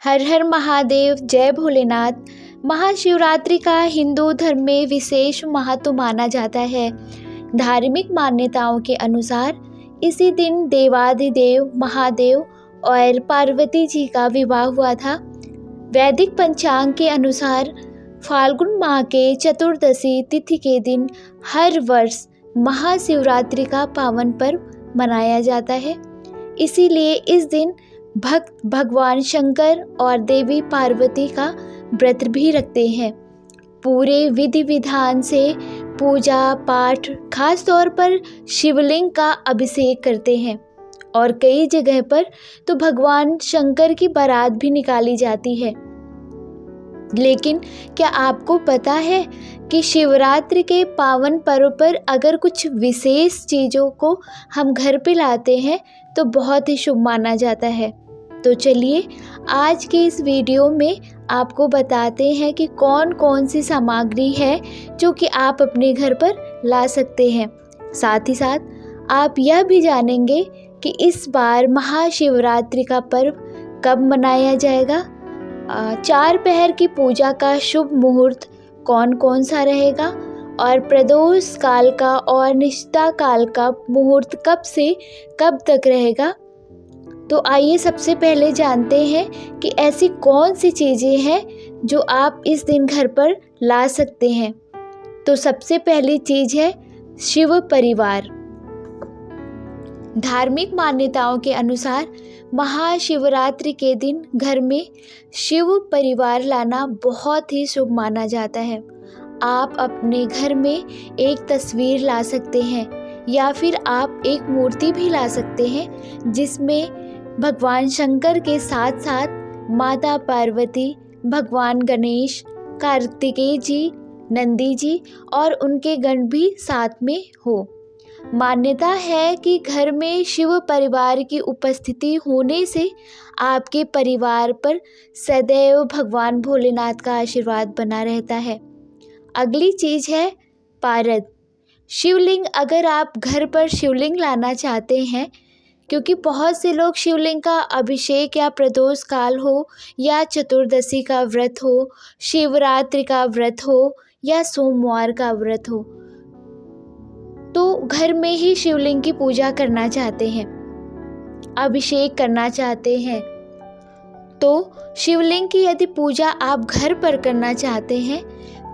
हर हर महादेव, जय भोलेनाथ। महाशिवरात्रि का हिंदू धर्म में विशेष महत्व माना जाता है। धार्मिक मान्यताओं के अनुसार इसी दिन देवाधिदेव महादेव और पार्वती जी का विवाह हुआ था। वैदिक पंचांग के अनुसार फाल्गुन माह के चतुर्दशी तिथि के दिन हर वर्ष महाशिवरात्रि का पावन पर्व मनाया जाता है। इसीलिए इस दिन भक्त भगवान शंकर और देवी पार्वती का व्रत भी रखते हैं। पूरे विधि विधान से पूजा पाठ, खास तौर पर शिवलिंग का अभिषेक करते हैं और कई जगह पर तो भगवान शंकर की बारात भी निकाली जाती है। लेकिन क्या आपको पता है कि शिवरात्रि के पावन पर्व पर अगर कुछ विशेष चीज़ों को हम घर पे लाते हैं तो बहुत ही शुभ माना जाता है। तो चलिए आज की इस वीडियो में आपको बताते हैं कि कौन कौन सी सामग्री है जो कि आप अपने घर पर ला सकते हैं। साथ ही साथ आप यह भी जानेंगे कि इस बार महाशिवरात्रि का पर्व कब मनाया जाएगा, 4 पहर की पूजा का शुभ मुहूर्त कौन कौन सा रहेगा और प्रदोष काल का और निष्ठा काल का मुहूर्त कब से कब तक रहेगा। तो आइए सबसे पहले जानते हैं कि ऐसी कौन सी चीज़ें हैं जो आप इस दिन घर पर ला सकते हैं। तो सबसे पहली चीज़ है शिव परिवार। धार्मिक मान्यताओं के अनुसार महाशिवरात्रि के दिन घर में शिव परिवार लाना बहुत ही शुभ माना जाता है। आप अपने घर में एक तस्वीर ला सकते हैं या फिर आप एक मूर्ति भी ला सकते हैं जिसमें भगवान शंकर के साथ साथ माता पार्वती, भगवान गणेश, कार्तिकेय जी, नंदी जी और उनके गण भी साथ में हो। मान्यता है कि घर में शिव परिवार की उपस्थिति होने से आपके परिवार पर सदैव भगवान भोलेनाथ का आशीर्वाद बना रहता है। अगली चीज़ है पारद शिवलिंग। अगर आप घर पर शिवलिंग लाना चाहते हैं, क्योंकि बहुत से लोग शिवलिंग का अभिषेक या प्रदोष काल हो या चतुर्दशी का व्रत हो, शिवरात्रि का व्रत हो या सोमवार का व्रत हो, तो घर में ही शिवलिंग की पूजा करना चाहते हैं, अभिषेक करना चाहते हैं। तो शिवलिंग की यदि पूजा आप घर पर करना चाहते हैं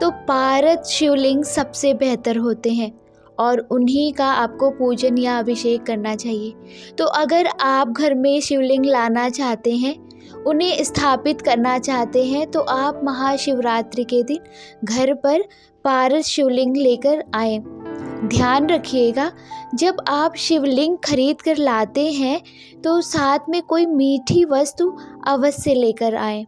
तो पारद शिवलिंग सबसे बेहतर होते हैं और उन्हीं का आपको पूजन या अभिषेक करना चाहिए। तो अगर आप घर में शिवलिंग लाना चाहते हैं, उन्हें स्थापित करना चाहते हैं, तो आप महाशिवरात्रि के दिन घर पर पारद शिवलिंग लेकर आएं। ध्यान रखिएगा, जब आप शिवलिंग खरीद कर लाते हैं तो साथ में कोई मीठी वस्तु अवश्य लेकर आएं।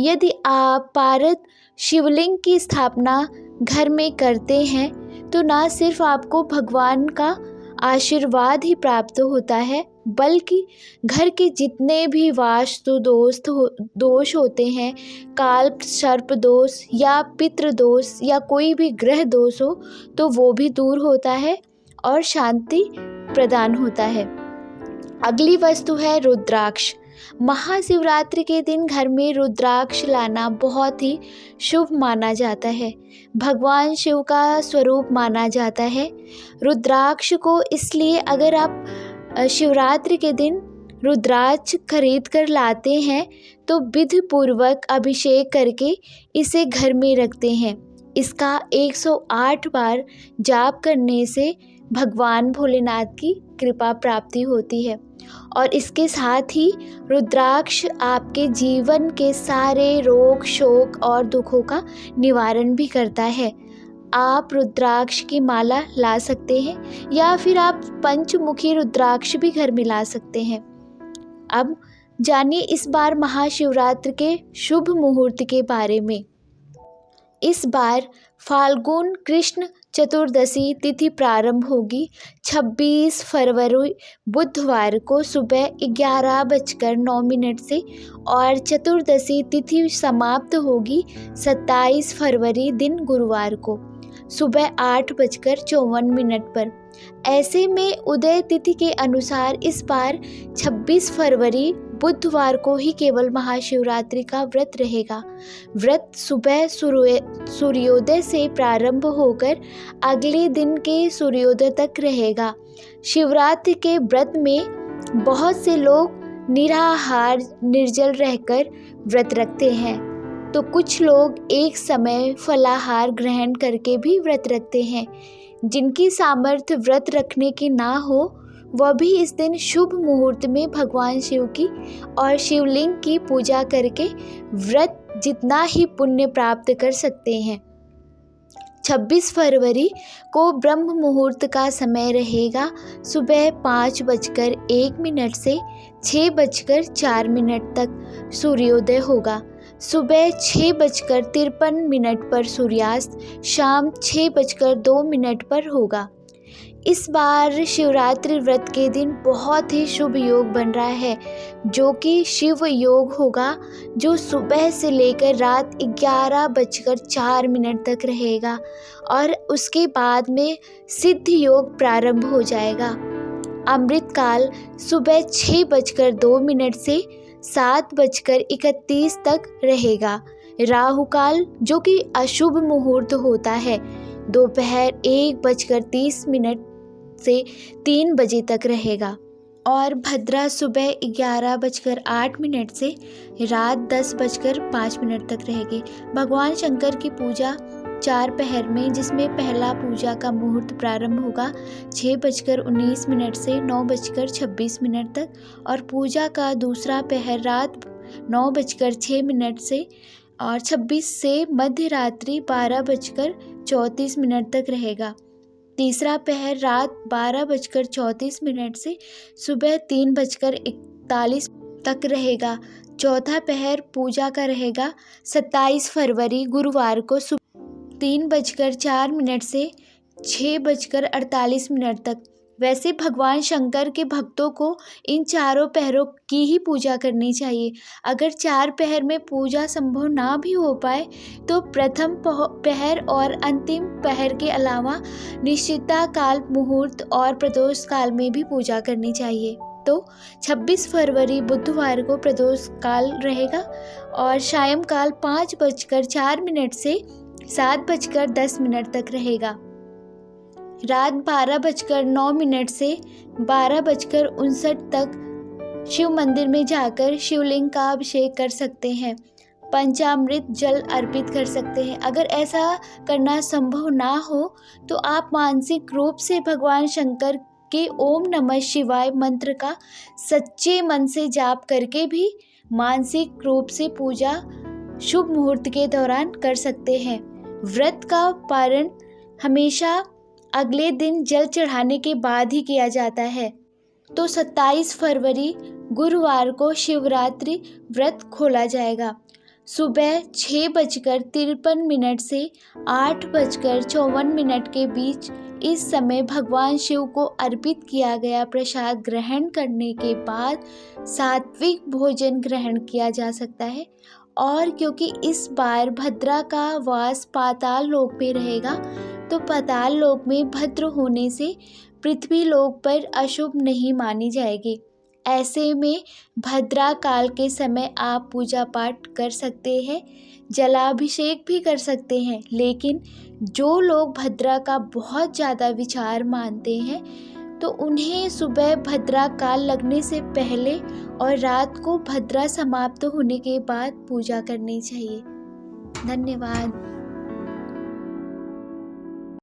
यदि आप पारद शिवलिंग की स्थापना घर में करते हैं तो ना सिर्फ आपको भगवान का आशीर्वाद ही प्राप्त होता है, बल्कि घर के जितने भी वास्तु दोष होते हैं, काल सर्प दोष या पितृ दोष या कोई भी ग्रह दोष हो, तो वो भी दूर होता है और शांति प्रदान होता है। अगली वस्तु है रुद्राक्ष। महाशिवरात्रि के दिन घर में रुद्राक्ष लाना बहुत ही शुभ माना जाता है। भगवान शिव का स्वरूप माना जाता है। रुद्राक्ष को इसलिए अगर आप शिवरात्रि के दिन रुद्राक्ष खरीद कर लाते हैं तो विधि पूर्वक अभिषेक करके इसे घर में रखते हैं। इसका 108 बार जाप करने से भगवान भोलेनाथ की कृपा प्राप्ति होती है और इसके साथ ही रुद्राक्ष आपके जीवन के सारे रोग शोक और दुखों का निवारण भी करता है। आप रुद्राक्ष की माला ला सकते हैं या फिर आप पंचमुखी रुद्राक्ष भी घर में ला सकते हैं। अब जानिए इस बार महाशिवरात्रि के शुभ मुहूर्त के बारे में। इस बार फाल्गुन कृष्ण चतुर्दशी तिथि प्रारंभ होगी 26 फरवरी बुधवार को सुबह 11:09 से और चतुर्दशी तिथि समाप्त होगी 27 फरवरी दिन गुरुवार को सुबह 8:54 पर। ऐसे में उदय तिथि के अनुसार इस बार 26 फरवरी बुधवार को ही केवल महाशिवरात्रि का व्रत रहेगा। व्रत सुबह सूर्योदय से प्रारंभ होकर अगले दिन के सूर्योदय तक रहेगा। शिवरात्रि के व्रत में बहुत से लोग निराहार निर्जल रहकर व्रत रखते हैं, तो कुछ लोग एक समय फलाहार ग्रहण करके भी व्रत रखते हैं। जिनकी सामर्थ्य व्रत रखने की ना हो वह भी इस दिन शुभ मुहूर्त में भगवान शिव की और शिवलिंग की पूजा करके व्रत जितना ही पुण्य प्राप्त कर सकते हैं। 26 फरवरी को ब्रह्म मुहूर्त का समय रहेगा। सुबह 5:01 से 6:04 तक सूर्योदय होगा। सुबह 6:53 पर सूर्यास्त, शाम 6:02 पर होगा। इस बार शिवरात्रि व्रत के दिन बहुत ही शुभ योग बन रहा है, जो कि शिव योग होगा, जो सुबह से लेकर रात 11:04 तक रहेगा और उसके बाद में सिद्ध योग प्रारंभ हो जाएगा। अमृत काल सुबह 6:02 से 7:31 तक रहेगा। राहु काल जो कि अशुभ मुहूर्त होता है, दोपहर 1:30 से 3 बजे तक रहेगा और भद्रा सुबह 11:08 से रात 10:05 तक रहेगी। भगवान शंकर की पूजा 4 पहर में, जिसमें पहला पूजा का मुहूर्त प्रारंभ होगा 6:19 से 9:26 तक और पूजा का दूसरा पहर रात 9:06 से और 26 से मध्य रात्रि 12:34 तक रहेगा। तीसरा पहर रात 12:34 से सुबह 3:41 तक रहेगा। चौथा पहर पूजा का रहेगा 27 फरवरी गुरुवार को सुबह 3:04 से 6:48 तक। वैसे भगवान शंकर के भक्तों को इन चारों पहरों की ही पूजा करनी चाहिए। अगर 4 पहर में पूजा संभव ना भी हो पाए तो प्रथम पहर और अंतिम पहर के अलावा निश्चिता काल, मुहूर्त और प्रदोष काल में भी पूजा करनी चाहिए। तो 26 फरवरी बुधवार को प्रदोष काल रहेगा और सायंकाल 5:04 से 7:10 तक रहेगा। रात 12:09 से 12:59 तक शिव मंदिर में जाकर शिवलिंग का अभिषेक कर सकते हैं, पंचामृत जल अर्पित कर सकते हैं। अगर ऐसा करना संभव ना हो तो आप मानसिक रूप से भगवान शंकर के ओम नमः शिवाय मंत्र का सच्चे मन से जाप करके भी मानसिक रूप से पूजा शुभ मुहूर्त के दौरान कर सकते हैं। व्रत का पारण हमेशा अगले दिन जल चढ़ाने के बाद ही किया जाता है। तो 27 फरवरी गुरुवार को शिवरात्रि व्रत खोला जाएगा। सुबह 6:53 से 8:54 के बीच इस समय भगवान शिव को अर्पित किया गया प्रसाद ग्रहण करने के बाद सात्विक भोजन ग्रहण किया जा सकता है। और क्योंकि इस बार भद्रा का वास पाताल लोक में रहेगा, तो पाताल लोक में भद्र होने से पृथ्वी लोक पर अशुभ नहीं मानी जाएगी। ऐसे में भद्रा काल के समय आप पूजा पाठ कर सकते हैं, जलाभिषेक भी कर सकते हैं। लेकिन जो लोग भद्रा का बहुत ज़्यादा विचार मानते हैं तो उन्हें सुबह भद्रा काल लगने से पहले और रात को भद्रा समाप्त होने के बाद पूजा करनी चाहिए। धन्यवाद।